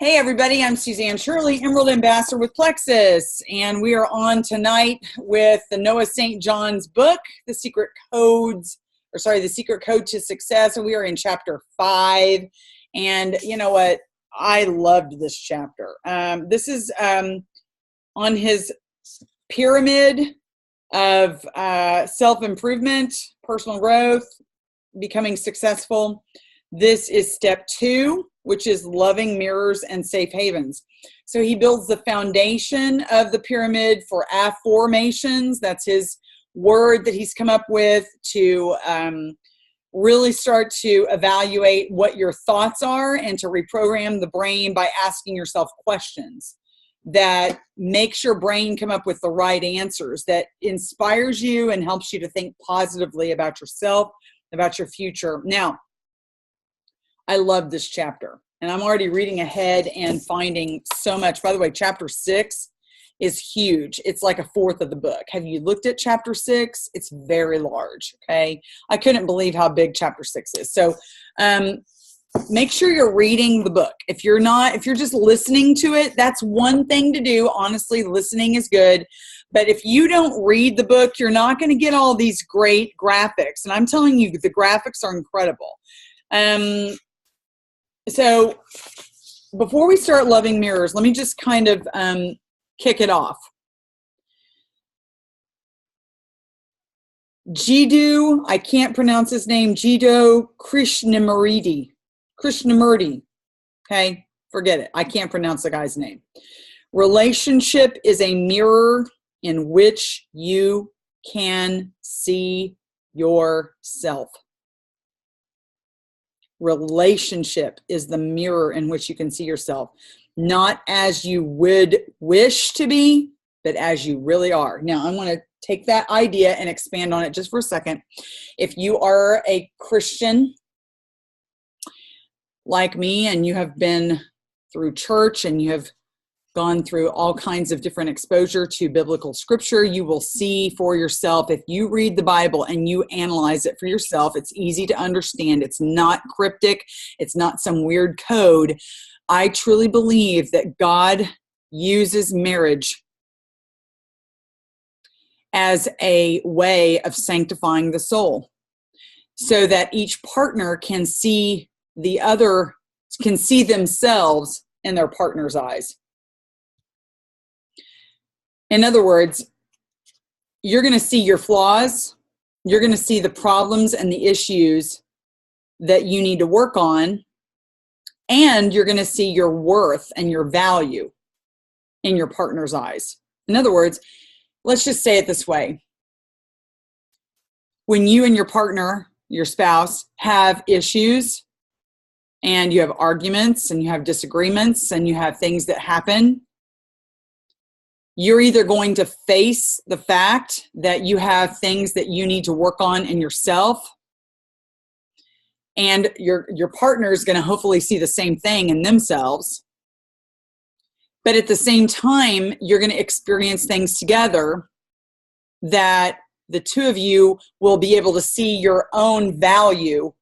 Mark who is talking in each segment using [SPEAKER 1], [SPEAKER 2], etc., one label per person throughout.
[SPEAKER 1] Hey everybody, I'm Suzanne Shirley, Emerald Ambassador with Plexus, and we are on tonight with the Noah St. John's book, The Secret Code to Success, and we are in chapter 5. And you know what? I loved this chapter. This is on his pyramid of self-improvement, personal growth, becoming successful. This is step 2, which is loving mirrors and safe havens. So he builds the foundation of the pyramid for affirmations. That's his word that he's come up with to really start to evaluate what your thoughts are and to reprogram the brain by asking yourself questions that makes your brain come up with the right answers, that inspires you and helps you to think positively about yourself, about your future. Now, I love this chapter, and I'm already reading ahead and finding so much. By the way, chapter 6 is huge. It's like a fourth of the book. Have you looked at chapter 6? It's very large, okay? I couldn't believe how big chapter 6 is. So make sure you're reading the book. If you're just listening to it, that's one thing to do. Honestly, listening is good. But if you don't read the book, you're not going to get all these great graphics. And I'm telling you, the graphics are incredible. So before we start loving mirrors, let me just kind of kick it off. Jiddu, I can't pronounce his name, Jiddu Krishnamurti, okay? Forget it. I can't pronounce the guy's name. Relationship is a mirror in which you can see yourself. Relationship is the mirror in which you can see yourself, not as you would wish to be, but as you really are. Now, I want to take that idea and expand on it just for a second. If you are a Christian like me, and you have been through church and you have gone through all kinds of different exposure to biblical scripture, you will see for yourself, if you read the Bible and you analyze it for yourself, it's easy to understand. It's not cryptic. It's not some weird code. I truly believe that God uses marriage as a way of sanctifying the soul so that each partner can see themselves in their partner's eyes. In other words, you're going to see your flaws, you're going to see the problems and the issues that you need to work on, and you're going to see your worth and your value in your partner's eyes. In other words, let's just say it this way. When you and your partner, your spouse, have issues, and you have arguments, and you have disagreements, and you have things that happen, you're either going to face the fact that you have things that you need to work on in yourself, and your partner is going to hopefully see the same thing in themselves. But at the same time, you're going to experience things together that the two of you will be able to see your own value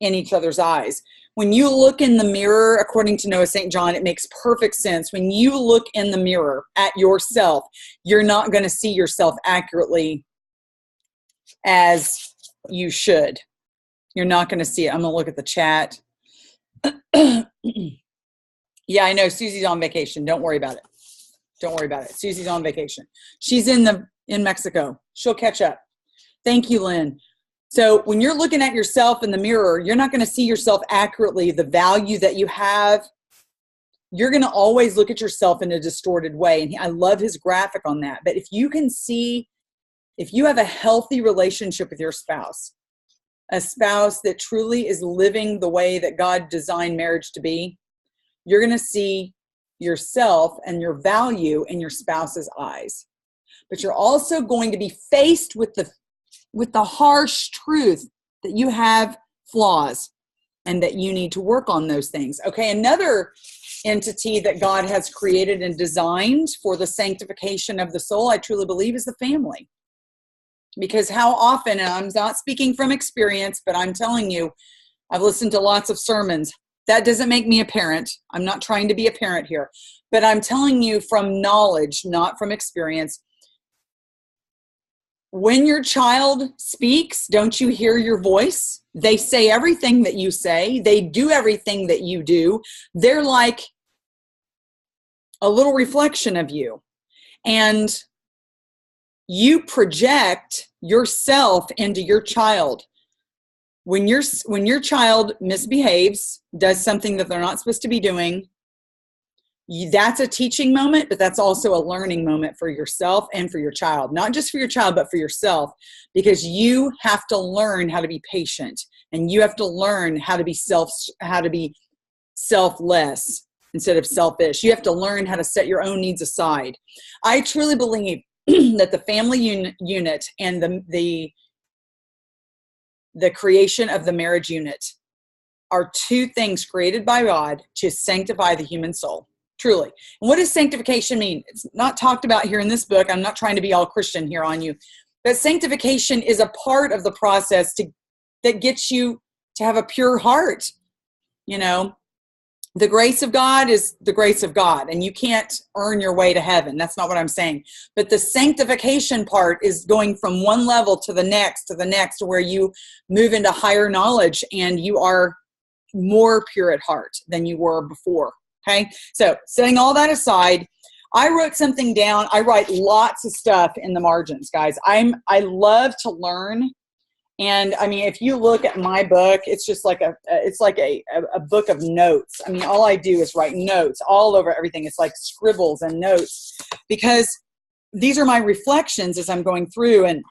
[SPEAKER 1] in each other's eyes. When you look in the mirror, according to Noah St. John, it makes perfect sense. When you look in the mirror at yourself, you're not going to see yourself accurately as you should. You're not going to see it. I'm going to look at the chat. Yeah, I know Susie's on vacation. Don't worry about it. Don't worry about it. Susie's on vacation. She's in Mexico. She'll catch up. Thank you, Lynn. So when you're looking at yourself in the mirror, you're not going to see yourself accurately, the value that you have. You're going to always look at yourself in a distorted way. And I love his graphic on that. But if you have a healthy relationship with your spouse, a spouse that truly is living the way that God designed marriage to be, you're going to see yourself and your value in your spouse's eyes. But you're also going to be faced with the harsh truth that you have flaws and that you need to work on those things. Okay, another entity that God has created and designed for the sanctification of the soul, I truly believe, is the family. Because how often, and I'm not speaking from experience, but I'm telling you, I've listened to lots of sermons, That doesn't make me a parent. I'm not trying to be a parent here, but I'm telling you from knowledge, not from experience. When your child speaks, don't you hear your voice? They say everything that you say. They do everything that you do. They're like a little reflection of you. And you project yourself into your child. When your child misbehaves, does something that they're not supposed to be doing, that's a teaching moment, but that's also a learning moment for yourself and for your child. Not just for your child, but for yourself, because you have to learn how to be patient, and you have to learn how to be selfless instead of selfish. You have to learn how to set your own needs aside. I truly believe that the family unit and the creation of the marriage unit are two things created by God to sanctify the human soul. Truly. And what does sanctification mean? It's not talked about here in this book. I'm not trying to be all Christian here on you. But sanctification is a part of the process that gets you to have a pure heart. You know, the grace of God is the grace of God, and you can't earn your way to heaven. That's not what I'm saying. But the sanctification part is going from one level to the next, where you move into higher knowledge and you are more pure at heart than you were before. Okay, so setting all that aside, I wrote something down. I write lots of stuff in the margins, guys. I love to learn, and I mean, if you look at my book, it's just like a book of notes. I mean, all I do is write notes all over everything. It's like scribbles and notes, because these are my reflections as I'm going through. And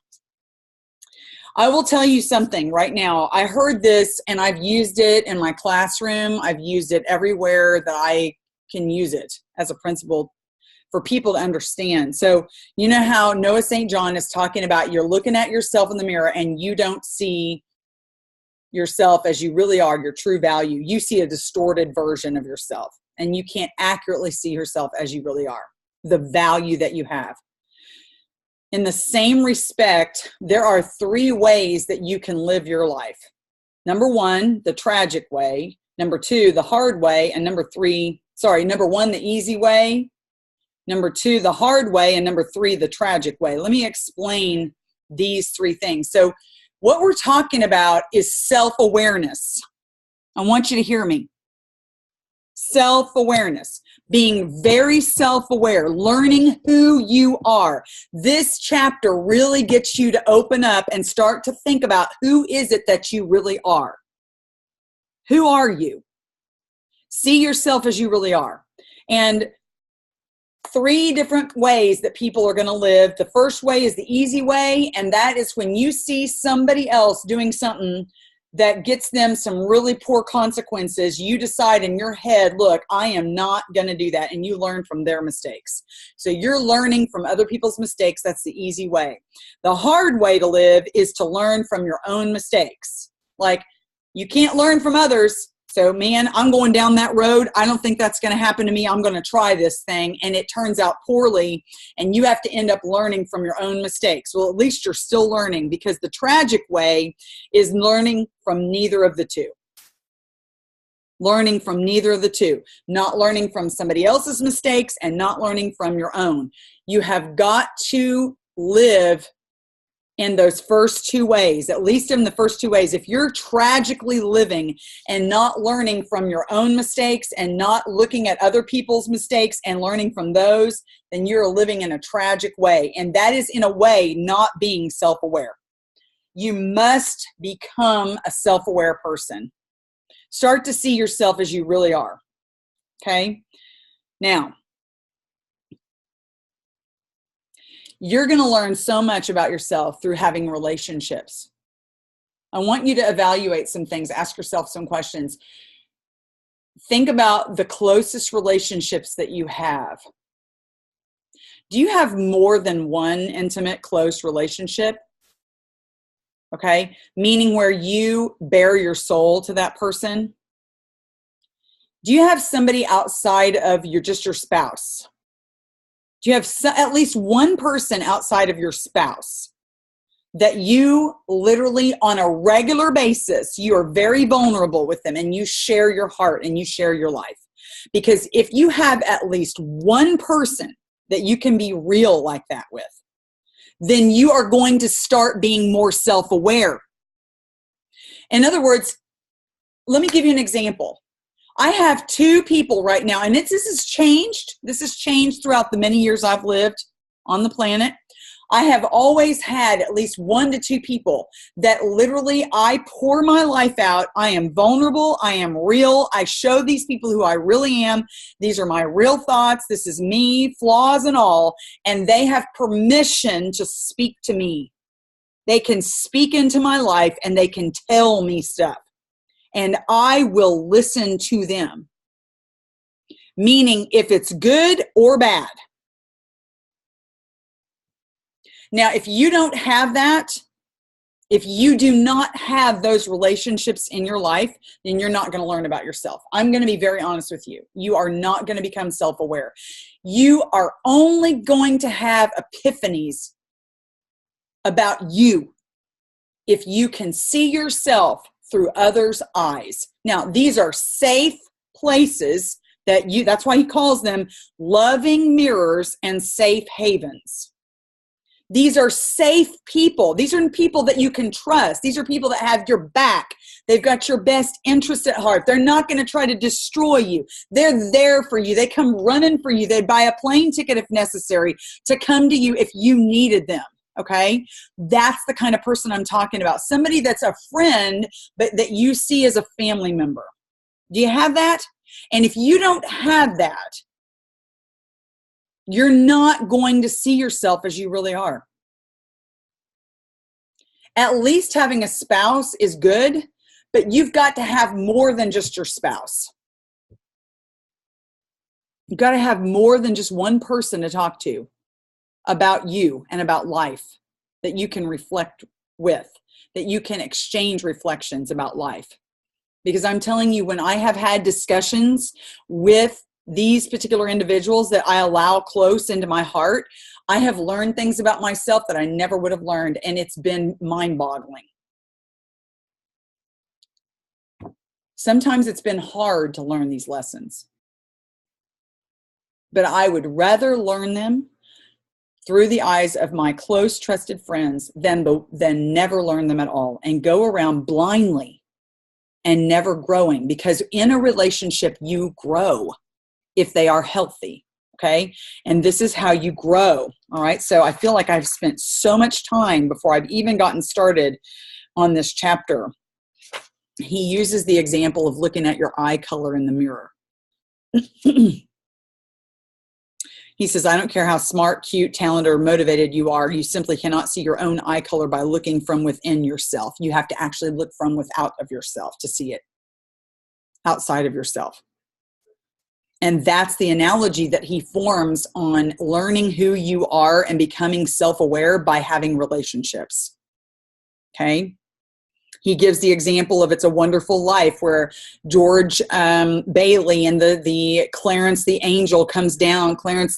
[SPEAKER 1] I will tell you something right now. I heard this and I've used it in my classroom. I've used it everywhere that I can use it as a principle for people to understand. So you know how Noah St. John is talking about you're looking at yourself in the mirror and you don't see yourself as you really are, your true value. You see a distorted version of yourself, and you can't accurately see yourself as you really are, the value that you have. In the same respect, there are 3 ways that you can live your life. Number 1, the tragic way. Number 2, the hard way. And number 1, the easy way. Number 2, the hard way. And number 3, the tragic way. Let me explain these 3 things. So what we're talking about is self-awareness. I want you to hear me. Self-awareness. Being very self-aware, learning who you are. This chapter really gets you to open up and start to think about who is it that you really are. Who are you? See yourself as you really are. And 3 different ways that people are going to live. The first way is the easy way, and that is when you see somebody else doing something that gets them some really poor consequences, you decide in your head, look, I am not going to do that. And you learn from their mistakes. So you're learning from other people's mistakes. That's the easy way. The hard way to live is to learn from your own mistakes. Like, you can't learn from others. So, man, I'm going down that road. I don't think that's going to happen to me. I'm going to try this thing. And it turns out poorly. And you have to end up learning from your own mistakes. Well, at least you're still learning, because the tragic way is learning from neither of the two. Learning from neither of the two. Not learning from somebody else's mistakes and not learning from your own. You have got to live in those first 2 ways, at least in the first 2 ways. If you're tragically living and not learning from your own mistakes and not looking at other people's mistakes and learning from those, then you're living in a tragic way. And that is, in a way, not being self-aware. You must become a self-aware person. Start to see yourself as you really are. Okay? Now, you're going to learn so much about yourself through having relationships. I want you to evaluate some things. Ask yourself some questions. Think about the closest relationships that you have. Do you have more than one intimate, close relationship? Okay? Meaning where you bare your soul to that person. Do you have somebody outside of your spouse? Do you have at least one person outside of your spouse that you literally on a regular basis, you are very vulnerable with them and you share your heart and you share your life. Because if you have at least one person that you can be real like that with, then you are going to start being more self-aware. In other words, let me give you an example. I have two people right now, and this has changed. This has changed throughout the many years I've lived on the planet. I have always had at least 1 to 2 people that literally I pour my life out. I am vulnerable. I am real. I show these people who I really am. These are my real thoughts. This is me, flaws and all. And they have permission to speak to me. They can speak into my life and they can tell me stuff. And I will listen to them. Meaning if it's good or bad. Now, if you don't have that, if you do not have those relationships in your life, then you're not going to learn about yourself. I'm going to be very honest with you. You are not going to become self-aware. You are only going to have epiphanies about you if you can see yourself through others' eyes. Now, these are safe places that's why he calls them loving mirrors and safe havens. These are safe people. These are people that you can trust. These are people that have your back. They've got your best interest at heart. They're not going to try to destroy you. They're there for you. They come running for you. They'd buy a plane ticket if necessary to come to you if you needed them. Okay? That's the kind of person I'm talking about. Somebody that's a friend, but that you see as a family member. Do you have that? And if you don't have that, you're not going to see yourself as you really are. At least having a spouse is good, but you've got to have more than just your spouse. You've got to have more than just one person to talk to about you and about life that you can reflect with, that you can exchange reflections about life. Because I'm telling you, when I have had discussions with these particular individuals that I allow close into my heart, I have learned things about myself that I never would have learned, and it's been mind-boggling. Sometimes it's been hard to learn these lessons, but I would rather learn them through the eyes of my close, trusted friends than never learn them at all and go around blindly and never growing, because in a relationship, you grow. If they are healthy, okay? And this is how you grow, all right? So I feel like I've spent so much time before I've even gotten started on this chapter. He uses the example of looking at your eye color in the mirror. He says, I don't care how smart, cute, talented, or motivated you are, you simply cannot see your own eye color by looking from within yourself. You have to actually look from without of yourself to see it, outside of yourself. And that's the analogy that he forms on learning who you are and becoming self-aware by having relationships. Okay? He gives the example of It's a Wonderful Life, where George Bailey and the Clarence the angel comes down. Clarence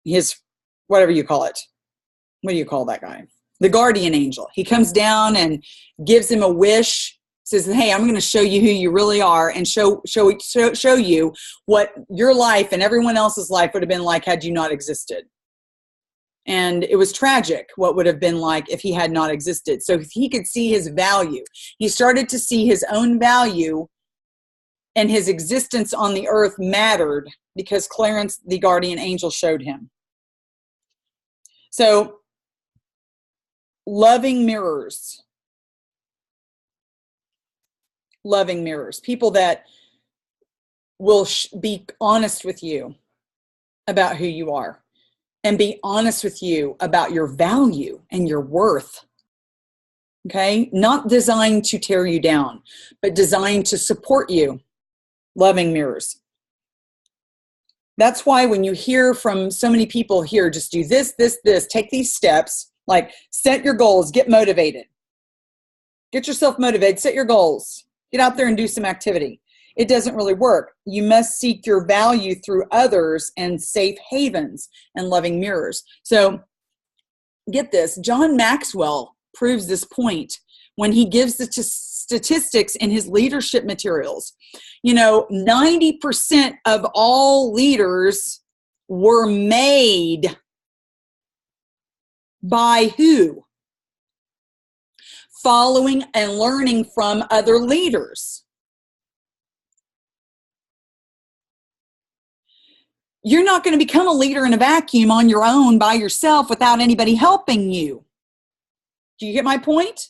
[SPEAKER 1] his whatever you call it. What do you call that guy? The guardian angel. He comes down and gives him a wish. Says, hey, I'm going to show you who you really are and show you what your life and everyone else's life would have been like had you not existed. And it was tragic what would have been like if he had not existed. So he could see his value. He started to see his own value, and his existence on the earth mattered because Clarence, the guardian angel, showed him. So, loving mirrors. Loving mirrors, people that will be honest with you about who you are and be honest with you about your value and your worth. Okay? Not designed to tear you down, but designed to support you. Loving mirrors. That's why when you hear from so many people here, just do this, take these steps, like set your goals, get motivated. Get yourself motivated, set your goals. Get out there and do some activity. It doesn't really work. You must seek your value through others and safe havens and loving mirrors. So get this, John Maxwell proves this point when he gives the statistics in his leadership materials. 90% of all leaders were made by who? Following and learning from other leaders. You're not going to become a leader in a vacuum on your own by yourself without anybody helping you. Do you get my point?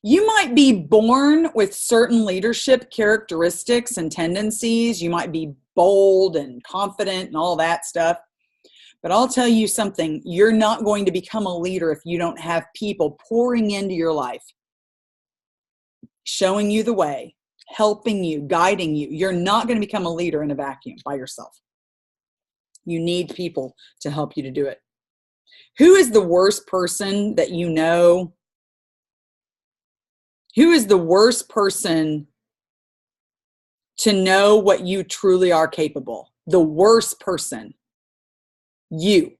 [SPEAKER 1] You might be born with certain leadership characteristics and tendencies. You might be bold and confident and all that stuff. But I'll tell you something, you're not going to become a leader if you don't have people pouring into your life, showing you the way, helping you, guiding you. You're not going to become a leader in a vacuum by yourself. You need people to help you to do it. Who is the worst person that you know? Who is the worst person to know what you truly are capable? The worst person. You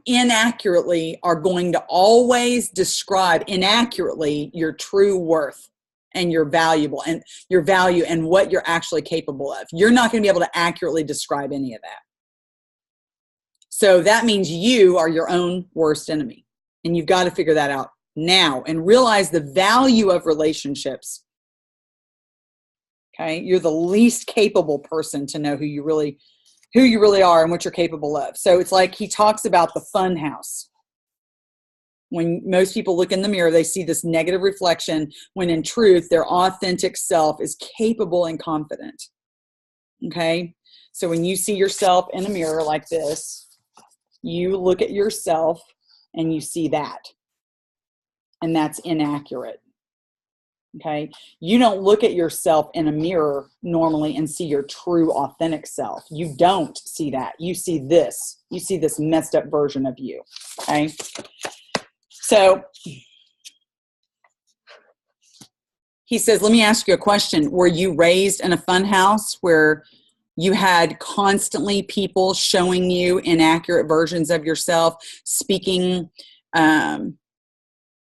[SPEAKER 1] inaccurately are going to always describe inaccurately your true worth and your valuable and your value and what you're actually capable of. You're not going to be able to accurately describe any of that. So that means you are your own worst enemy, and you've got to figure that out now and realize the value of relationships. Okay, you're the least capable person to know who you really are and what you're capable of. So it's like he talks about the fun house. When most people look in the mirror, they see this negative reflection, when in truth, their authentic self is capable and confident. Okay? So when you see yourself in a mirror like this, you look at yourself and you see that. And that's inaccurate. Okay? You don't look at yourself in a mirror normally and see your true authentic self. You don't see that. You see this. You see this messed up version of you. Okay? So he says, let me ask you a question. Were you raised in a fun house where you had constantly people showing you inaccurate versions of yourself, speaking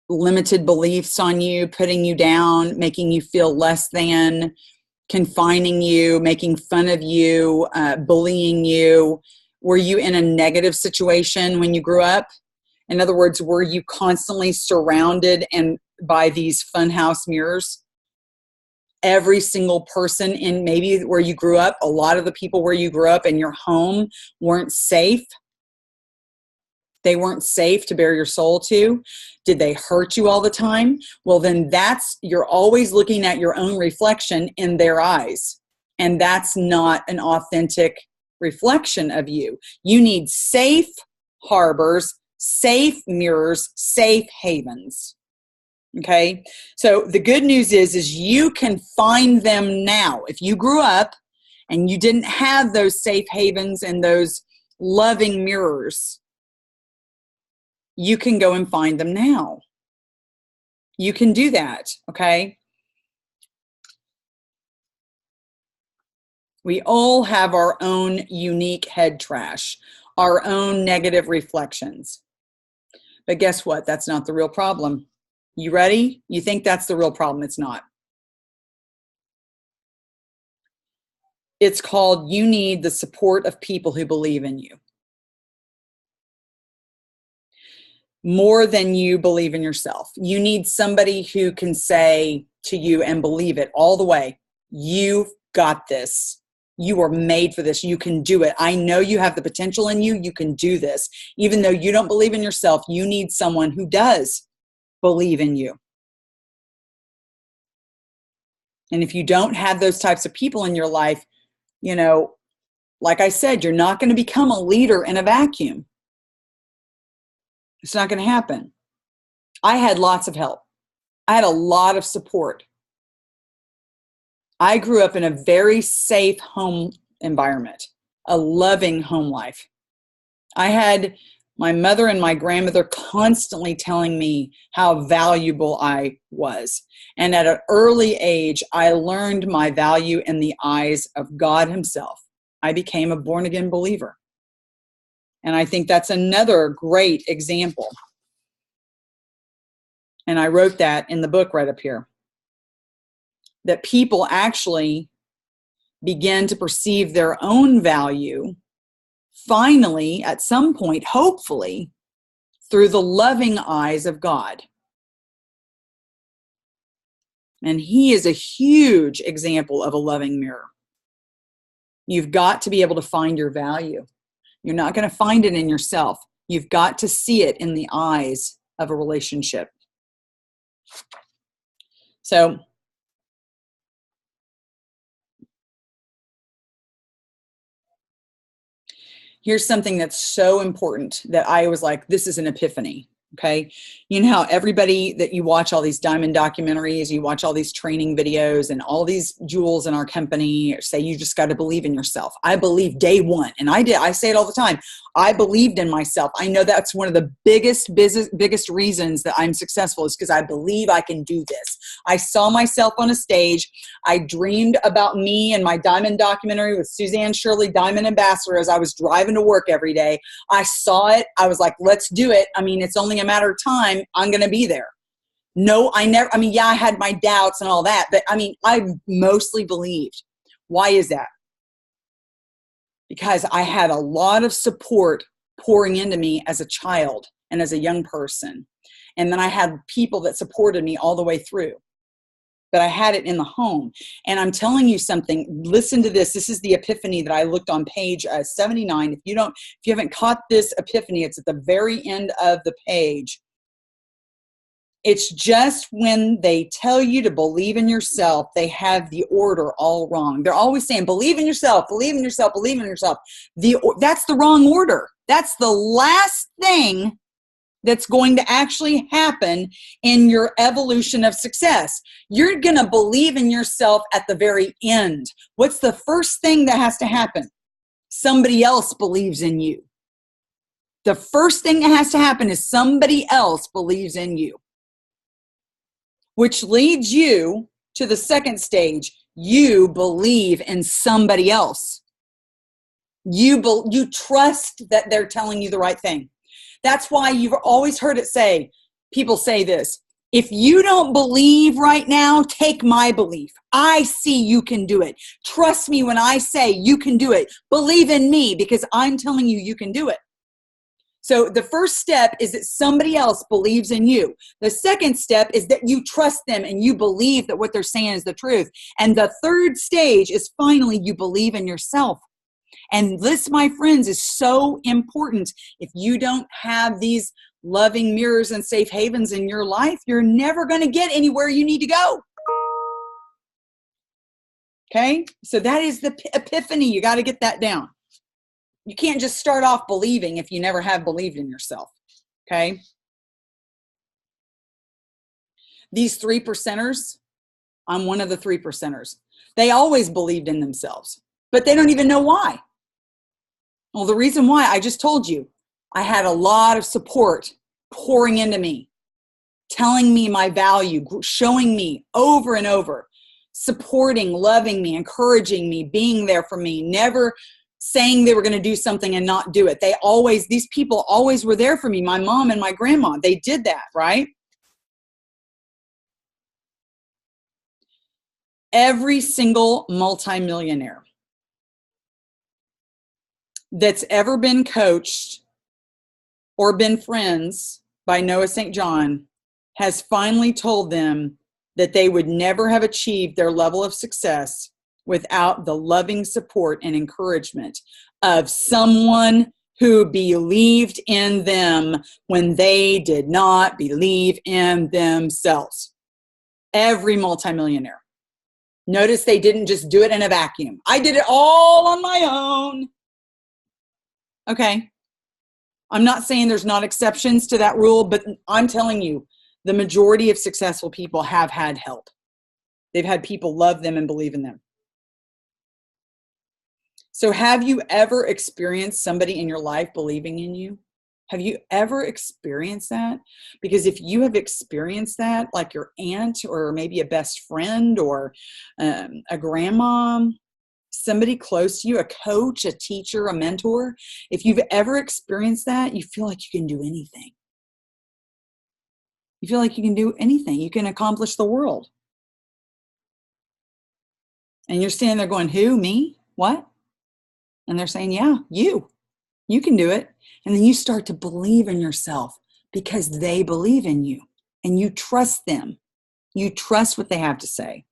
[SPEAKER 1] limited beliefs on you, putting you down, making you feel less than, confining you, making fun of you, bullying you? Were you in a negative situation when you grew up? In other words, were you constantly surrounded by these funhouse mirrors? Every single person in maybe where you grew up, a lot of the people where you grew up in your home weren't safe. They weren't safe to bare your soul to. Did they hurt you all the time? Well, then you're always looking at your own reflection in their eyes. And that's not an authentic reflection of you. You need safe harbors, safe mirrors, safe havens. Okay? So the good news is you can find them now. If you grew up and you didn't have those safe havens and those loving mirrors, you can go and find them now. You can do that, okay? We all have our own unique head trash, our own negative reflections. But guess what? That's not the real problem. You ready? You think that's the real problem. It's not. It's called you need the support of people who believe in you. More than you believe in yourself. You need somebody who can say to you and believe it all the way, you've got this. You were made for this. You can do it. I know you have the potential in you. You can do this. Even though you don't believe in yourself, you need someone who does believe in you. And if you don't have those types of people in your life, like I said, you're not going to become a leader in a vacuum. It's not going to happen. I had lots of help. I had a lot of support. I grew up in a very safe home environment, a loving home life. I had my mother and my grandmother constantly telling me how valuable I was. And at an early age, I learned my value in the eyes of God Himself. I became a born-again believer. And I think that's another great example. And I wrote that in the book right up here, that people actually begin to perceive their own value finally, at some point, hopefully, through the loving eyes of God. And he is a huge example of a loving mirror. You've got to be able to find your value. You're not going to find it in yourself. You've got to see it in the eyes of a relationship. So, here's something that's so important that I was like, this is an epiphany. Okay. You know how everybody that you watch all these diamond documentaries, you watch all these training videos and all these jewels in our company say, you just got to believe in yourself. I believe day one. And I did. I say it all the time. I believed in myself. I know that's one of the biggest reasons that I'm successful is because I believe I can do this. I saw myself on a stage. I dreamed about me and my diamond documentary with Suzanne Shirley, Diamond Ambassador, as I was driving to work every day. I saw it. I was like, let's do it. I mean, it's only a matter of time. I'm going to be there. No, I had my doubts and all that, but I mostly believed. Why is that? Because I had a lot of support pouring into me as a child and as a young person. And then I had people that supported me all the way through. But I had it in the home. And I'm telling you something, listen to this. This is the epiphany that I looked on page 79. If you haven't caught this epiphany, it's at the very end of the page. It's just when they tell you to believe in yourself, they have the order all wrong. They're always saying, believe in yourself, believe in yourself, believe in yourself. That's the wrong order. That's the last thing that's going to actually happen in your evolution of success. You're going to believe in yourself at the very end. What's the first thing that has to happen? Somebody else believes in you. The first thing that has to happen is somebody else believes in you, which leads you to the second stage. You believe in somebody else. You trust that they're telling you the right thing. That's why you've always heard people say this, if you don't believe right now, take my belief. I see you can do it. Trust me when I say you can do it. Believe in me because I'm telling you you can do it. So the first step is that somebody else believes in you. The second step is that you trust them and you believe that what they're saying is the truth. And the third stage is finally you believe in yourself. And this, my friends, is so important. If you don't have these loving mirrors and safe havens in your life, you're never going to get anywhere you need to go. Okay? So that is the epiphany. You got to get that down. You can't just start off believing if you never have believed in yourself. Okay? These 3%ers, I'm one of the 3%ers. They always believed in themselves, but they don't even know why. Well, the reason why, I just told you, I had a lot of support pouring into me, telling me my value, showing me over and over, supporting, loving me, encouraging me, being there for me, never saying they were going to do something and not do it. These people always were there for me. My mom and my grandma, they did that, right? Every single multimillionaire that's ever been coached or been friends by Noah St. John has finally told them that they would never have achieved their level of success without the loving support and encouragement of someone who believed in them when they did not believe in themselves. Every multimillionaire. Notice they didn't just do it in a vacuum. I did it all on my own. Okay. I'm not saying there's not exceptions to that rule, but I'm telling you, the majority of successful people have had help. They've had people love them and believe in them. So have you ever experienced somebody in your life believing in you? Have you ever experienced that? Because if you have experienced that, like your aunt or maybe a best friend or a grandma, somebody close to you, a coach, a teacher, a mentor, if you've ever experienced that, you feel like you can do anything. You feel like you can do anything. You can accomplish the world. And you're standing there going, who, me? What? And they're saying, yeah, you can do it. And then you start to believe in yourself because they believe in you and you trust them. You trust what they have to say.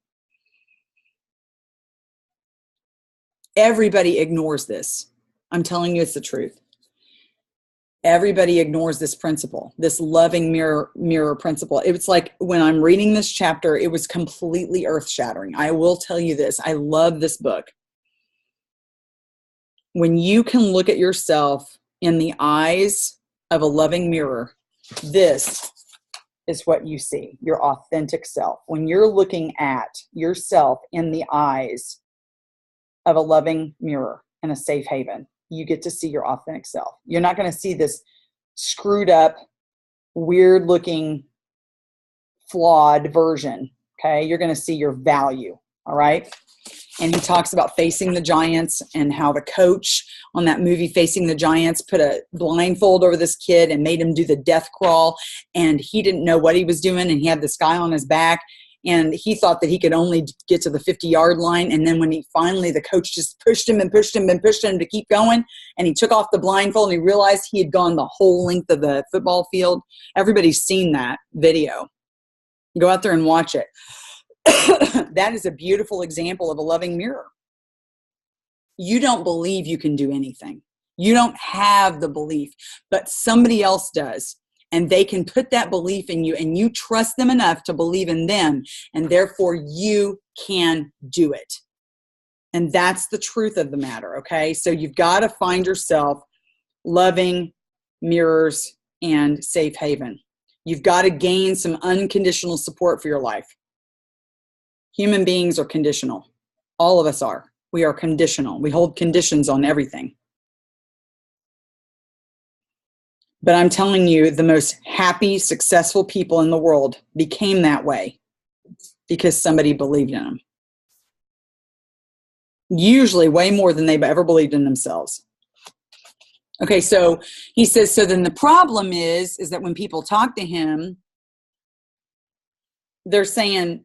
[SPEAKER 1] Everybody ignores this. I'm telling you, it's the truth. Everybody ignores this principle, this loving mirror principle. It's like when I'm reading this chapter, it was completely earth-shattering. I will tell you this. I love this book. When you can look at yourself in the eyes of a loving mirror, this is what you see, your authentic self. When you're looking at yourself in the eyes of a loving mirror and a safe haven, you get to see your authentic self. You're not going to see this screwed up, weird looking, flawed version. Okay. You're going to see your value. All right. And he talks about facing the giants and how the coach on that movie, Facing the Giants, put a blindfold over this kid and made him do the death crawl. And he didn't know what he was doing. And he had this guy on his back. And he thought that he could only get to the 50-yard line. And then when he finally, the coach just pushed him and pushed him and pushed him to keep going. And he took off the blindfold and he realized he had gone the whole length of the football field. Everybody's seen that video. Go out there and watch it. That is a beautiful example of a loving mirror. You don't believe you can do anything. You don't have the belief, but somebody else does. And they can put that belief in you and you trust them enough to believe in them. And therefore you can do it. And that's the truth of the matter. Okay. So you've got to find yourself loving mirrors and safe haven. You've got to gain some unconditional support for your life. Human beings are conditional. All of us are. We are conditional. We hold conditions on everything. But I'm telling you, the most happy, successful people in the world became that way because somebody believed in them. Usually way more than they've ever believed in themselves. Okay, so he says, so then the problem is that when people talk to him, they're saying,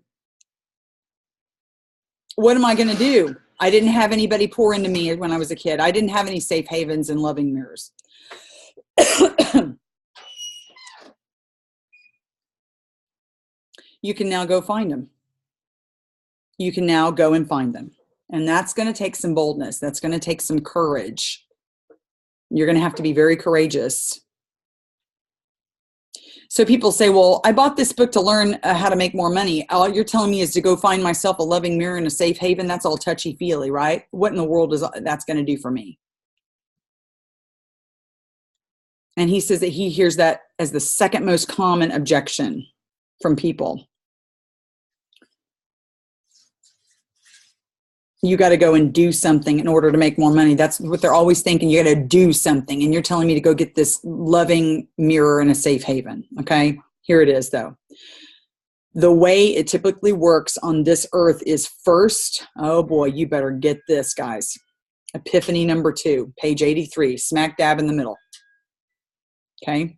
[SPEAKER 1] what am I going to do? I didn't have anybody pour into me when I was a kid. I didn't have any safe havens and loving mirrors. You can now go find them. You can now go and find them. And that's going to take some boldness. That's going to take some courage. You're going to have to be very courageous. So people say, well, I bought this book to learn how to make more money. All you're telling me is to go find myself a loving mirror and a safe haven. That's all touchy-feely, right? What in the world is that's going to do for me? And he says that he hears that as the second most common objection from people. You got to go and do something in order to make more money. That's what they're always thinking. You got to do something. And you're telling me to go get this loving mirror and a safe haven. Okay. Here it is though. The way it typically works on this earth is first, oh boy, you better get this, guys. Epiphany number 2, page 83, smack dab in the middle. Okay.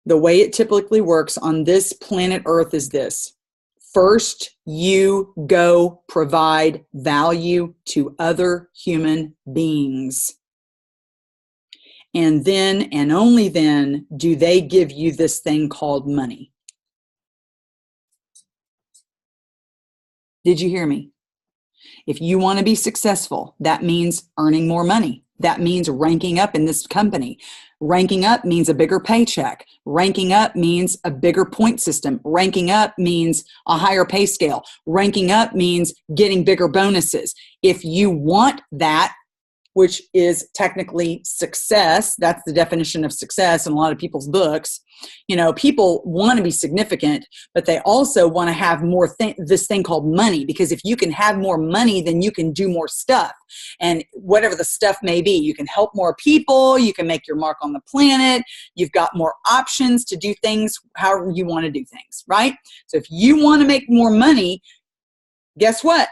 [SPEAKER 1] The way it typically works on this planet Earth is this. First, you go provide value to other human beings. And then, and only then, do they give you this thing called money. Did you hear me? If you want to be successful, that means earning more money. That means ranking up in this company. Ranking up means a bigger paycheck. Ranking up means a bigger point system. Ranking up means a higher pay scale. Ranking up means getting bigger bonuses. If you want that, which is technically success, that's the definition of success in a lot of people's books. You know, people want to be significant, but they also want to have more this thing called money, because if you can have more money, then you can do more stuff. And whatever the stuff may be, you can help more people, you can make your mark on the planet, you've got more options to do things however you want to do things, right? So if you want to make more money, guess what?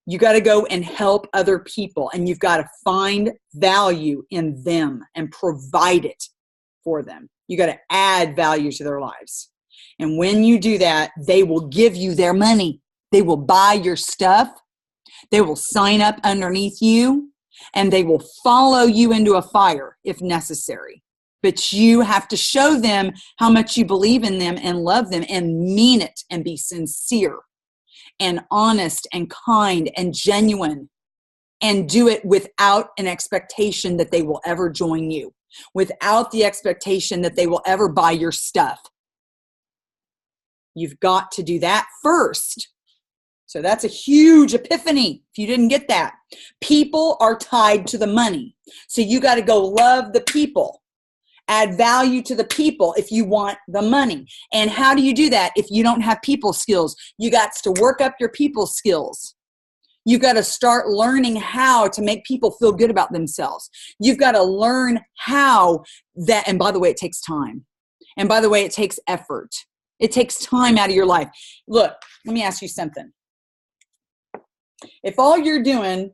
[SPEAKER 1] You got to go and help other people, and you've got to find value in them and provide it for them. You got to add value to their lives. And when you do that, they will give you their money. They will buy your stuff. They will sign up underneath you, and they will follow you into a fire if necessary. But you have to show them how much you believe in them and love them and mean it and be sincere and honest and kind and genuine, and do it without an expectation that they will ever join you, without the expectation that they will ever buy your stuff. You've got to do that first. So that's a huge epiphany if you didn't get that. People are tied to the money. So you got to go love the people. Add value to the people if you want the money. And how do you do that if you don't have people skills? You got to work up your people skills. You've got to start learning how to make people feel good about themselves. You've got to learn how that, and by the way, it takes time. And by the way, it takes effort. It takes time out of your life. Look, let me ask you something. If all you're doing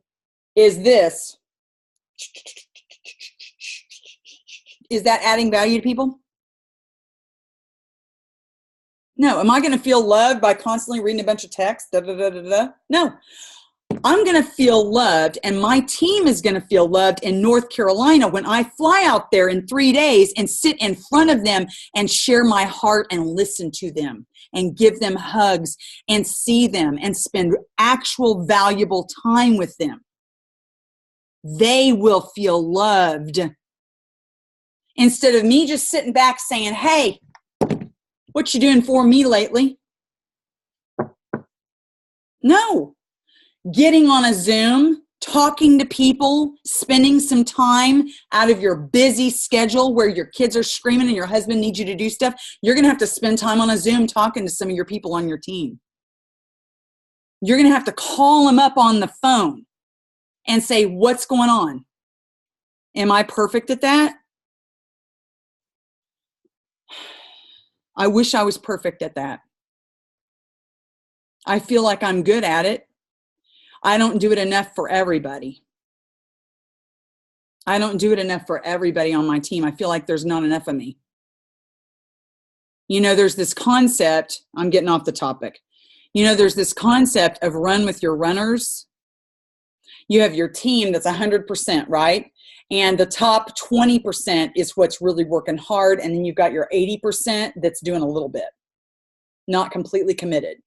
[SPEAKER 1] is this, is that adding value to people? No. Am I going to feel loved by constantly reading a bunch of text? No. I'm going to feel loved, and my team is going to feel loved in North Carolina when I fly out there in 3 days and sit in front of them and share my heart and listen to them and give them hugs and see them and spend actual valuable time with them. They will feel loved. Instead of me just sitting back saying, hey, what you doing for me lately? No. Getting on a Zoom, talking to people, spending some time out of your busy schedule where your kids are screaming and your husband needs you to do stuff. You're going to have to spend time on a Zoom talking to some of your people on your team. You're going to have to call them up on the phone and say, what's going on? Am I perfect at that? I wish I was perfect at that. I feel like I'm good at it. I don't do it enough for everybody. I don't do it enough for everybody on my team. I feel like there's not enough of me. You know, there's this concept, I'm getting off the topic. You know, there's this concept of run with your runners. You have your team that's 100%, right? And the top 20% is what's really working hard. And then you've got your 80% that's doing a little bit, not completely committed.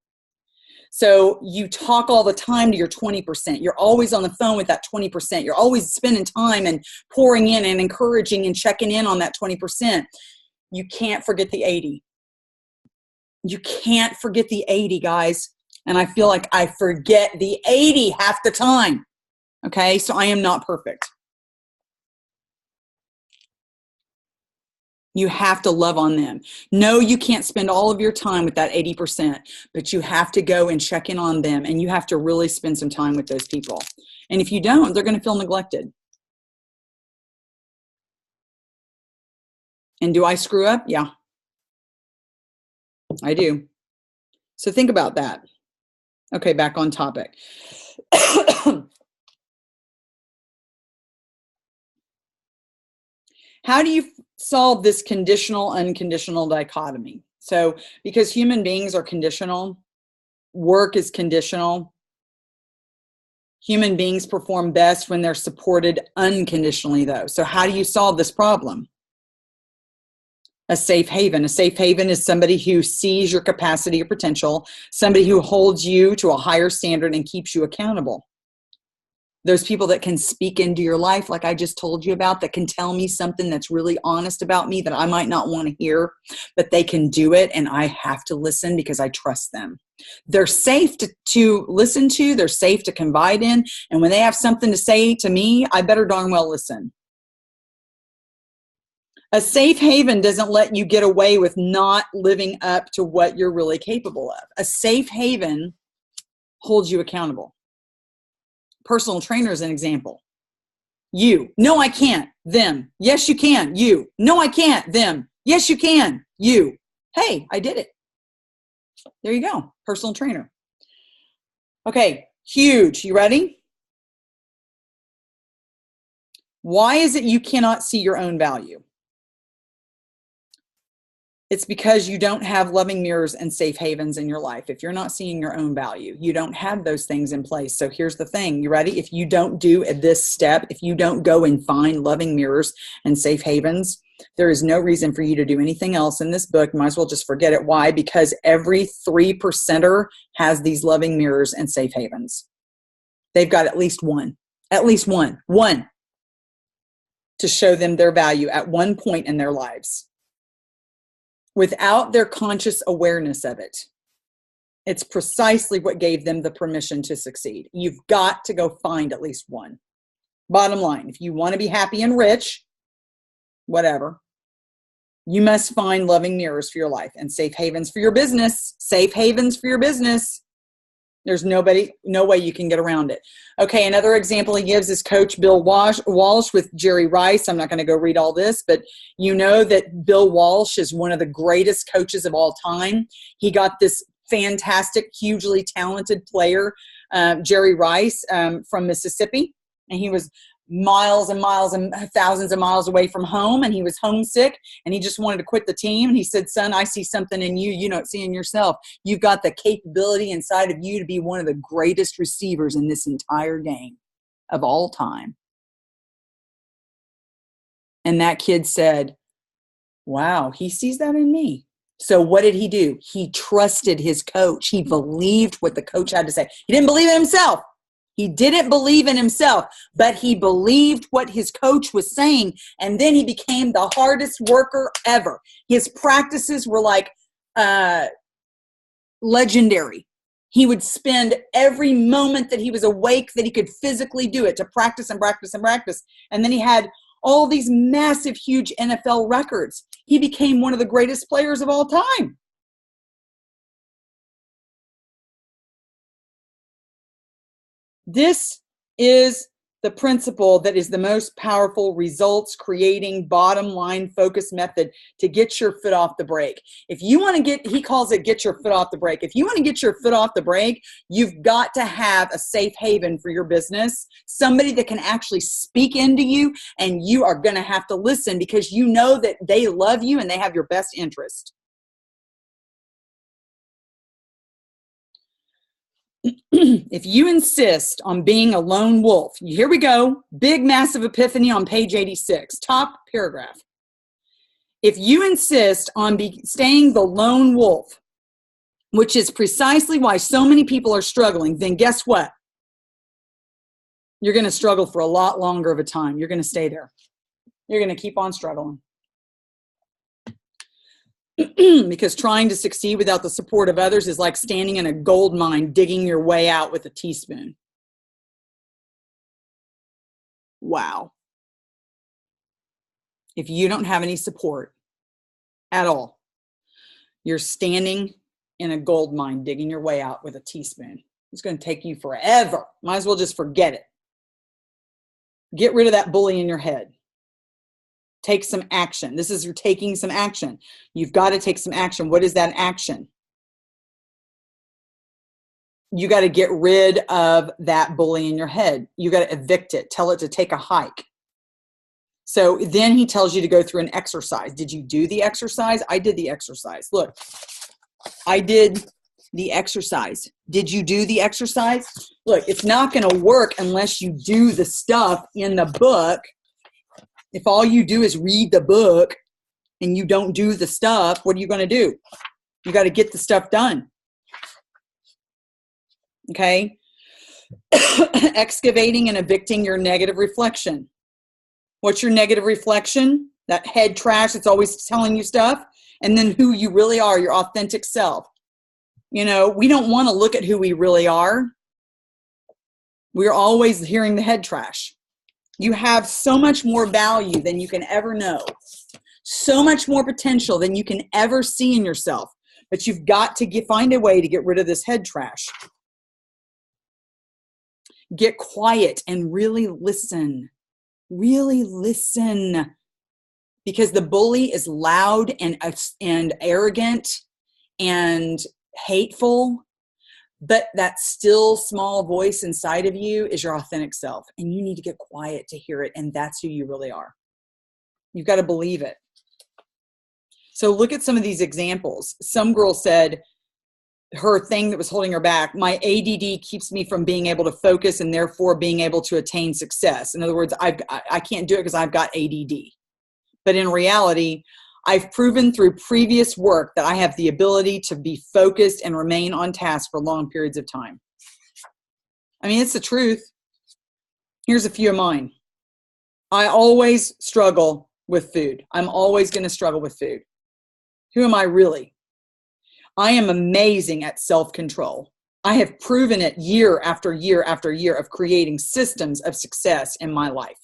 [SPEAKER 1] So you talk all the time to your 20%. You're always on the phone with that 20%. You're always spending time and pouring in and encouraging and checking in on that 20%. You can't forget the 80. You can't forget the 80, guys. And I feel like I forget the 80 half the time. Okay, so I am not perfect. You have to love on them. No, you can't spend all of your time with that 80%, but you have to go and check in on them, and you have to really spend some time with those people. And if you don't, they're going to feel neglected. And do I screw up? Yeah, I do. So think about that. Okay, back on topic. How do you solve this conditional, unconditional dichotomy? So because human beings are conditional, work is conditional. Human beings perform best when they're supported unconditionally, though. So how do you solve this problem? A safe haven. A safe haven is somebody who sees your capacity or potential, somebody who holds you to a higher standard and keeps you accountable. Those people that can speak into your life, like I just told you about, that can tell me something that's really honest about me that I might not want to hear, but they can do it, and I have to listen because I trust them. They're safe to listen to. They're safe to confide in. And when they have something to say to me, I better darn well listen. A safe haven doesn't let you get away with not living up to what you're really capable of. A safe haven holds you accountable. Personal trainer is an example. You. No, I can't. Them. Yes, you can. You. No, I can't. Them. Yes, you can. You. Hey, I did it. There you go. Personal trainer. Okay. Huge. You ready? Why is it you cannot see your own value? It's because you don't have loving mirrors and safe havens in your life. If you're not seeing your own value, you don't have those things in place. So here's the thing. You ready? If you don't do this step, if you don't go and find loving mirrors and safe havens, there is no reason for you to do anything else in this book. Might as well just forget it. Why? Because every 3%er has these loving mirrors and safe havens. They've got at least one to show them their value at one point in their lives. Without their conscious awareness of it, it's precisely what gave them the permission to succeed. You've got to go find at least one. Bottom line, if you want to be happy and rich, whatever, you must find loving mirrors for your life and safe havens for your business. Safe havens for your business. There's no way you can get around it. Okay, another example he gives is Coach Bill Walsh with Jerry Rice. I'm not going to go read all this, but you know that Bill Walsh is one of the greatest coaches of all time. He got this fantastic, hugely talented player, Jerry Rice, from Mississippi, and he was miles and miles and thousands of miles away from home, and he was homesick, and he just wanted to quit the team. And he said, son, I see something in you you don't see in yourself. You've got the capability inside of you to be one of the greatest receivers in this entire game of all time. And that kid said, wow, he sees that in me. So what did he do? He trusted his coach. He believed what the coach had to say. He didn't believe in himself. He didn't believe in himself, but he believed what his coach was saying, and then he became the hardest worker ever. His practices were like legendary. He would spend every moment that he was awake that he could physically do it to practice and practice and practice. And then he had all these massive, huge NFL records. He became one of the greatest players of all time. This is the principle that is the most powerful results creating bottom line focus method to get your foot off the brake. If you want to he calls it get your foot off the brake. If you want to get your foot off the brake, you've got to have a safe haven for your business, somebody that can actually speak into you, and you are going to have to listen because you know that they love you and they have your best interest. If you insist on being a lone wolf, here we go, big massive epiphany on page 86, top paragraph. If you insist on staying the lone wolf, which is precisely why so many people are struggling, then guess what? You're going to struggle for a lot longer of a time. You're going to stay there. You're going to keep on struggling. Because trying to succeed without the support of others is like standing in a gold mine, digging your way out with a teaspoon. Wow. If you don't have any support at all, you're standing in a gold mine, digging your way out with a teaspoon. It's going to take you forever. Might as well just forget it. Get rid of that bully in your head. Take some action. This is you're taking some action. You've got to take some action. What is that action? You got to get rid of that bully in your head. You got to evict it. Tell it to take a hike. So then he tells you to go through an exercise. Did you do the exercise? I did the exercise. Look, I did the exercise. Did you do the exercise? Look, it's not going to work unless you do the stuff in the book. If all you do is read the book and you don't do the stuff, what are you going to do? You got to get the stuff done. Okay? Excavating and evicting your negative reflection. What's your negative reflection? That head trash that's always telling you stuff. And then who you really are, your authentic self. You know, we don't want to look at who we really are. We're always hearing the head trash. You have so much more value than you can ever know. So much more potential than you can ever see in yourself. But you've got to find a way to get rid of this head trash. Get quiet and really listen. Really listen. Because the bully is loud and arrogant and hateful. But that still small voice inside of you is your authentic self. And you need to get quiet to hear it. And that's who you really are. You've got to believe it. So look at some of these examples. Some girl said her thing that was holding her back, my ADD keeps me from being able to focus and therefore being able to attain success. In other words, I can't do it because I've got ADD. But in reality, I've proven through previous work that I have the ability to be focused and remain on task for long periods of time. I mean, it's the truth. Here's a few of mine. I always struggle with food. I'm always going to struggle with food. Who am I really? I am amazing at self-control. I have proven it year after year after year of creating systems of success in my life.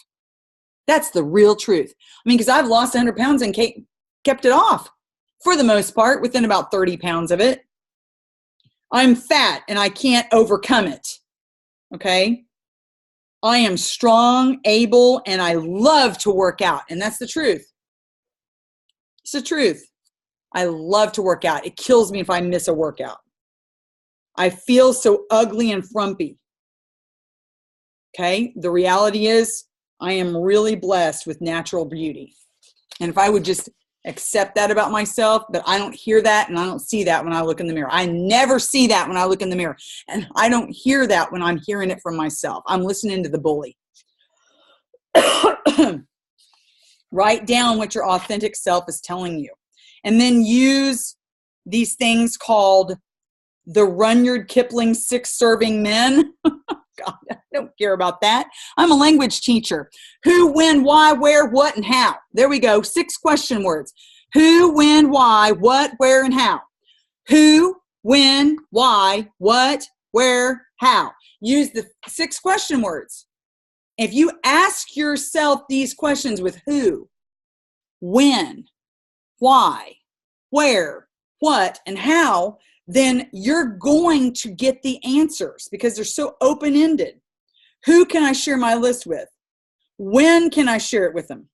[SPEAKER 1] That's the real truth. I mean, because I've lost 100 pounds and kept it off for the most part within about 30 pounds of it. I'm fat and I can't overcome it. Okay? I am strong, able, and I love to work out. And that's the truth. It's the truth. I love to work out. It kills me if I miss a workout. I feel so ugly and frumpy. Okay? The reality is I am really blessed with natural beauty. And if I would just accept that about myself, but I don't hear that and I don't see that when I look in the mirror. I never see that when I look in the mirror. And I don't hear that when I'm hearing it from myself. I'm listening to the bully. Write down what your authentic self is telling you. And then use these things called the Rudyard Kipling 6 Serving Men. God, I don't care about that. I'm a language teacher. Who, when, why, where, what, and how. There we go. 6 question words. Who, when, why, what, where, and how. Who, when, why, what, where, how. Use the 6 question words. If you ask yourself these questions with who, when, why, where, what, and how, then you're going to get the answers because they're so open-ended. Who can I share my list with? When can I share it with them?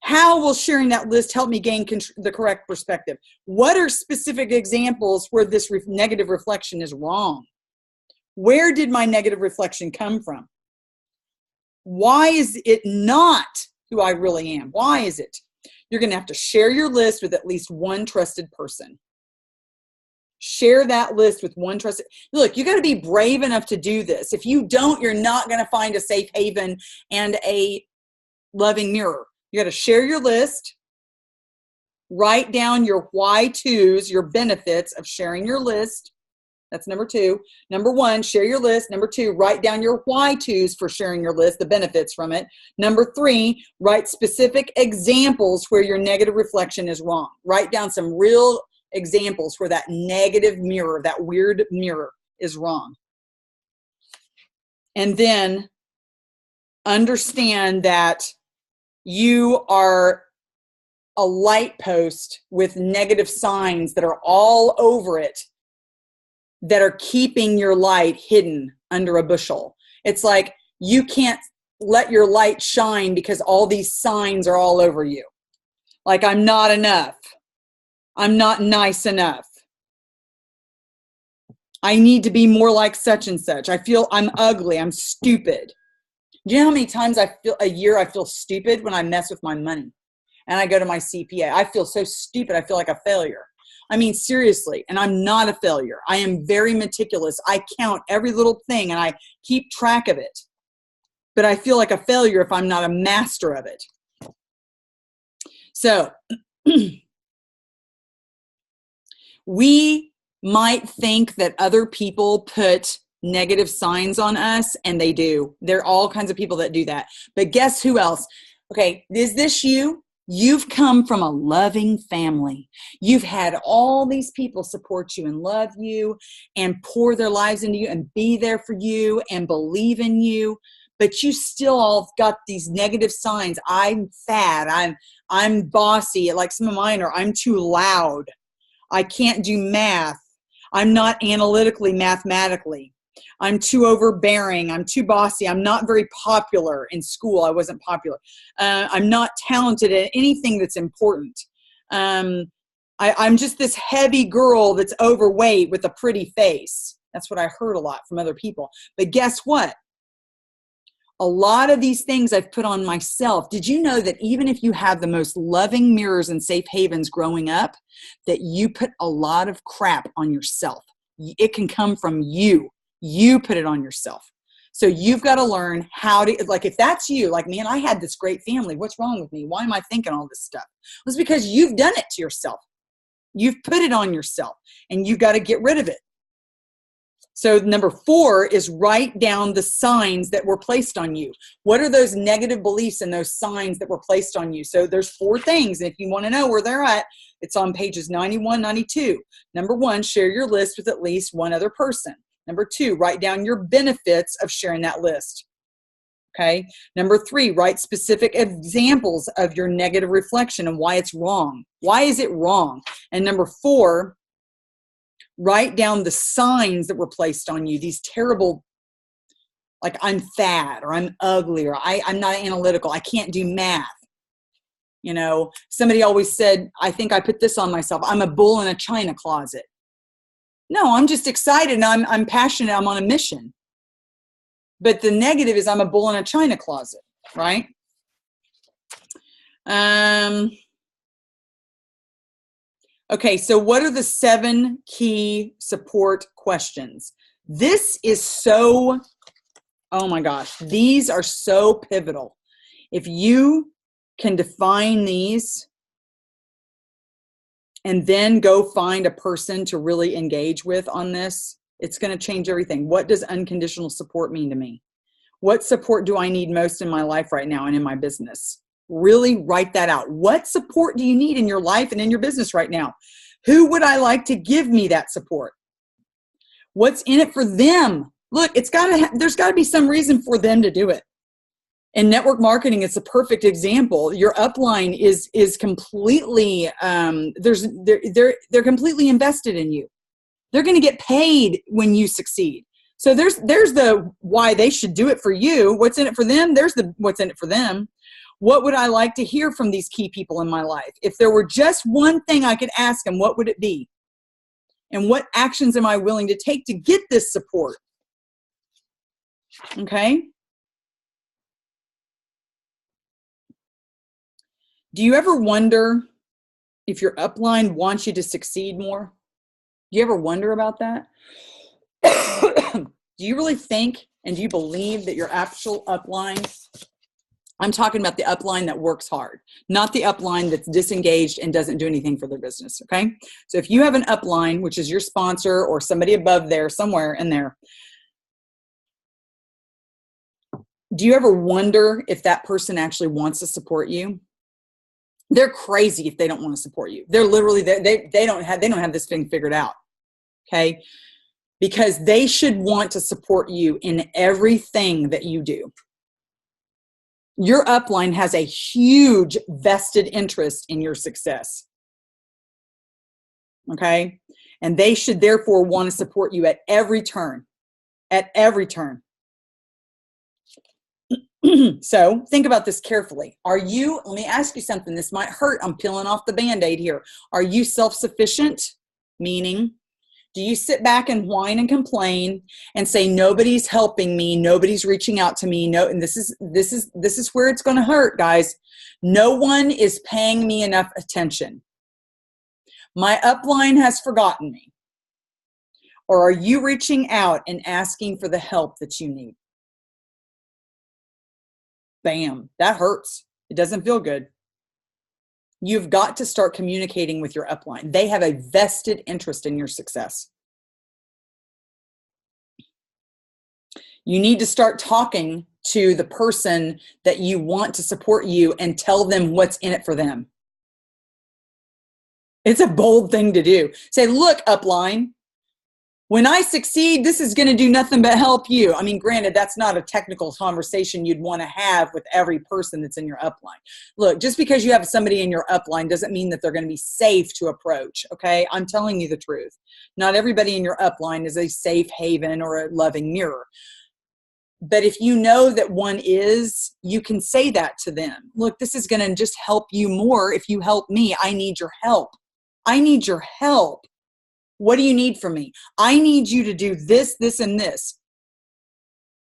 [SPEAKER 1] How will sharing that list help me gain the correct perspective? What are specific examples where this negative reflection is wrong? Where did my negative reflection come from? Why is it not who I really am? Why is it? You're going to have to share your list with at least one trusted person. Share that list with one trusted. Look, you got to be brave enough to do this. If you don't, you're not going to find a safe haven and a loving mirror. You got to share your list. Write down your why-tos, your benefits of sharing your list. That's number 2. Number 1, share your list. Number 2, write down your why-tos for sharing your list, the benefits from it. Number 3, write specific examples where your negative reflection is wrong. Write down some real examples where that negative mirror, that weird mirror, is wrong. And then understand that you are a light post with negative signs that are all over it that are keeping your light hidden under a bushel. It's like you can't let your light shine because all these signs are all over you. Like, I'm not enough. I'm not nice enough. I need to be more like such and such. I feel I'm ugly. I'm stupid. Do you know how many times I feel stupid when I mess with my money and I go to my CPA? I feel so stupid. I feel like a failure. I mean, seriously, and I'm not a failure. I am very meticulous. I count every little thing and I keep track of it. But I feel like a failure if I'm not a master of it. So, we might think that other people put negative signs on us, and they do. There are all kinds of people that do that. But guess who else? Okay, is this you? You've come from a loving family. You've had all these people support you and love you and pour their lives into you and be there for you and believe in you. But you still all got these negative signs. I'm fat. I'm bossy. Like some of mine are, I'm too loud. I can't do math. I'm not analytically, mathematically. I'm too overbearing. I'm too bossy. I'm not very popular in school. I wasn't popular. I'm not talented at anything that's important. I'm just this heavy girl that's overweight with a pretty face. That's what I heard a lot from other people. But guess what? A lot of these things I've put on myself. Did you know that even if you have the most loving mirrors and safe havens growing up, that you put a lot of crap on yourself? It can come from you. You put it on yourself. So you've got to learn how to, like, if that's you, like, man, I had this great family. What's wrong with me? Why am I thinking all this stuff? Well, it's because you've done it to yourself. You've put it on yourself, and you've got to get rid of it. So number 4 is write down the signs that were placed on you. What are those negative beliefs and those signs that were placed on you? So there's 4 things. And if you want to know where they're at, it's on pages 91, 92. Number 1, share your list with at least one other person. Number 2, write down your benefits of sharing that list. Okay. Number 3, write specific examples of your negative reflection and why it's wrong. Why is it wrong? And number 4, write down the signs that were placed on you, these terrible, like, I'm fat, or I'm ugly, or I'm not analytical, I can't do math. You know, somebody always said, I think I put this on myself, I'm a bull in a china closet. No, I'm just excited, and I'm passionate, I'm on a mission. But the negative is I'm a bull in a china closet, right? Okay, so what are the 7 key support questions? This is so, oh my gosh, these are so pivotal. If you can define these and then go find a person to really engage with on this, it's going to change everything. What does unconditional support mean to me? What support do I need most in my life right now and in my business? Really write that out. What support do you need in your life and in your business right now? Who would I like to give me that support? What's in it for them? Look, there's got to be some reason for them to do it. In network marketing, it's a perfect example. Your upline is completely they're completely invested in you. They're going to get paid when you succeed. So there's the why they should do it for you. What's in it for them? There's the what's in it for them. What would I like to hear from these key people in my life? If there were just one thing I could ask them, what would it be? And what actions am I willing to take to get this support? Okay. Do you ever wonder if your upline wants you to succeed more? Do you ever wonder about that? Do you really think and do you believe that your actual upline, I'm talking about the upline that works hard, not the upline that's disengaged and doesn't do anything for their business, okay? So if you have an upline, which is your sponsor or somebody above there, somewhere in there, do you ever wonder if that person actually wants to support you? They're crazy if they don't want to support you. They're literally, they don't have this thing figured out, okay? Because they should want to support you in everything that you do. Your upline has a huge vested interest in your success. Okay? And they should therefore want to support you at every turn. At every turn. So think about this carefully. Let me ask you something. This might hurt. I'm peeling off the Band-Aid here. Are you self-sufficient? Meaning, do you sit back and whine and complain and say, nobody's helping me, nobody's reaching out to me? No, and this is where it's going to hurt, guys. No one is paying me enough attention. My upline has forgotten me. Or are you reaching out and asking for the help that you need? Bam, that hurts. It doesn't feel good. You've got to start communicating with your upline. They have a vested interest in your success. You need to start talking to the person that you want to support you and tell them what's in it for them. It's a bold thing to do. Say, look, upline, when I succeed, this is going to do nothing but help you. I mean, granted, that's not a technical conversation you'd want to have with every person that's in your upline. Look, just because you have somebody in your upline doesn't mean that they're going to be safe to approach, okay? I'm telling you the truth. Not everybody in your upline is a safe haven or a loving mirror. But if you know that one is, you can say that to them. Look, this is going to just help you more if you help me. I need your help. I need your help. What do you need from me? I need you to do this, this, and this.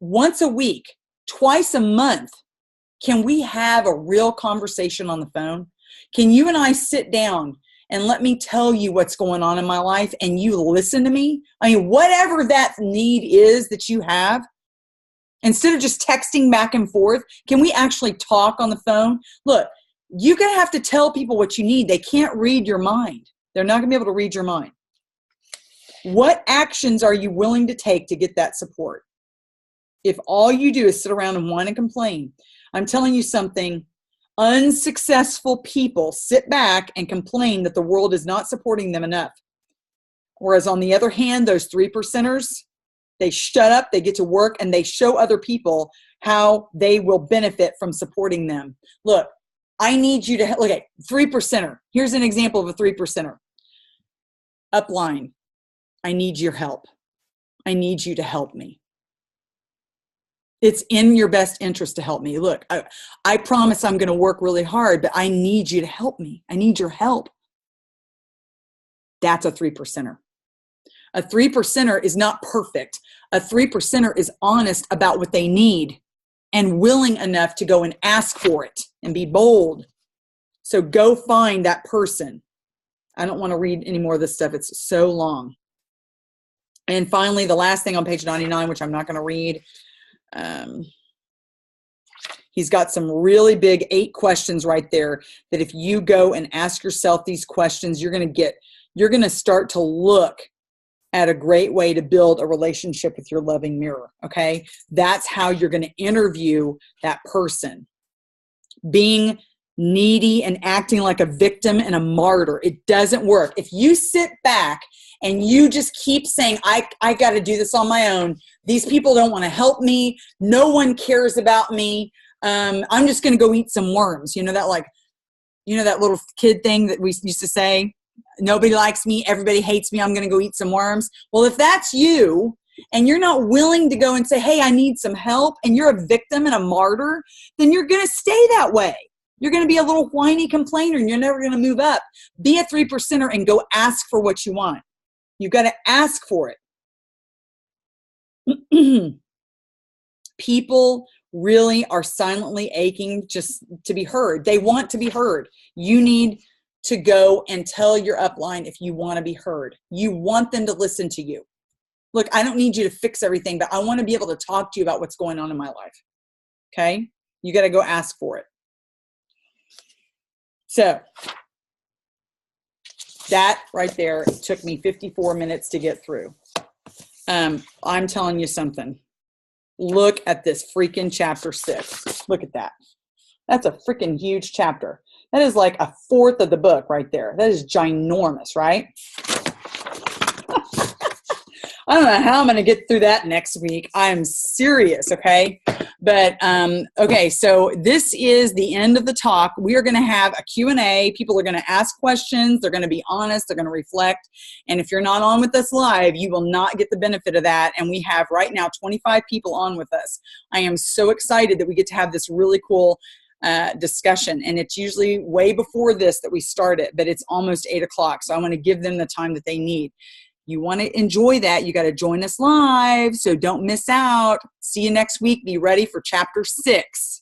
[SPEAKER 1] Once a week, twice a month, can we have a real conversation on the phone? Can you and I sit down and let me tell you what's going on in my life and you listen to me? I mean, whatever that need is that you have, instead of just texting back and forth, can we actually talk on the phone? Look, you're going to have to tell people what you need. They can't read your mind. They're not going to be able to read your mind. What actions are you willing to take to get that support? If all you do is sit around and whine and complain, I'm telling you something, unsuccessful people sit back and complain that the world is not supporting them enough. Whereas on the other hand, those 3%ers, they shut up, they get to work, and they show other people how they will benefit from supporting them. Look, I need you to look at 3%er. Here's an example of a 3%er. Upline, I need your help. I need you to help me. It's in your best interest to help me. Look, I promise I'm going to work really hard, but I need you to help me. I need your help. That's a 3%er. A 3%er is not perfect. A 3%er is honest about what they need and willing enough to go and ask for it and be bold. So go find that person. I don't want to read any more of this stuff. It's so long. And finally, the last thing on page 99, which I'm not going to read, he's got some really big 8 questions right there that if you go and ask yourself these questions, you're going to start to look at a great way to build a relationship with your loving mirror. Okay. That's how you're going to interview that person. Being needy and acting like a victim and a martyr, it doesn't work. If you sit back and you just keep saying, I got to do this on my own. These people don't want to help me. No one cares about me. I'm just going to go eat some worms. You know that little kid thing that we used to say, nobody likes me. Everybody hates me. I'm going to go eat some worms. Well, if that's you and you're not willing to go and say, hey, I need some help, and you're a victim and a martyr, then you're going to stay that way. You're going to be a little whiny complainer and you're never going to move up. Be a 3%er and go ask for what you want. You've got to ask for it. People really are silently aching just to be heard. They want to be heard. You need to go and tell your upline if you want to be heard. You want them to listen to you. Look, I don't need you to fix everything, but I want to be able to talk to you about what's going on in my life. Okay? You got to go ask for it. So that right there took me 54 minutes to get through. I'm telling you something. Look at this freaking chapter 6. Look at that. That's a freaking huge chapter. That is like a fourth of the book right there. That is ginormous, right? I don't know how I'm going to get through that next week. I am serious, okay? But, okay, so this is the end of the talk. We are going to have a Q&A. People are going to ask questions. They're going to be honest. They're going to reflect. And if you're not on with us live, you will not get the benefit of that. And we have right now 25 people on with us. I am so excited that we get to have this really cool discussion. And it's usually way before this that we start it, but it's almost 8 o'clock. So I want to give them the time that they need. You want to enjoy that, you got to join us live, so don't miss out. See you next week. Be ready for chapter 6.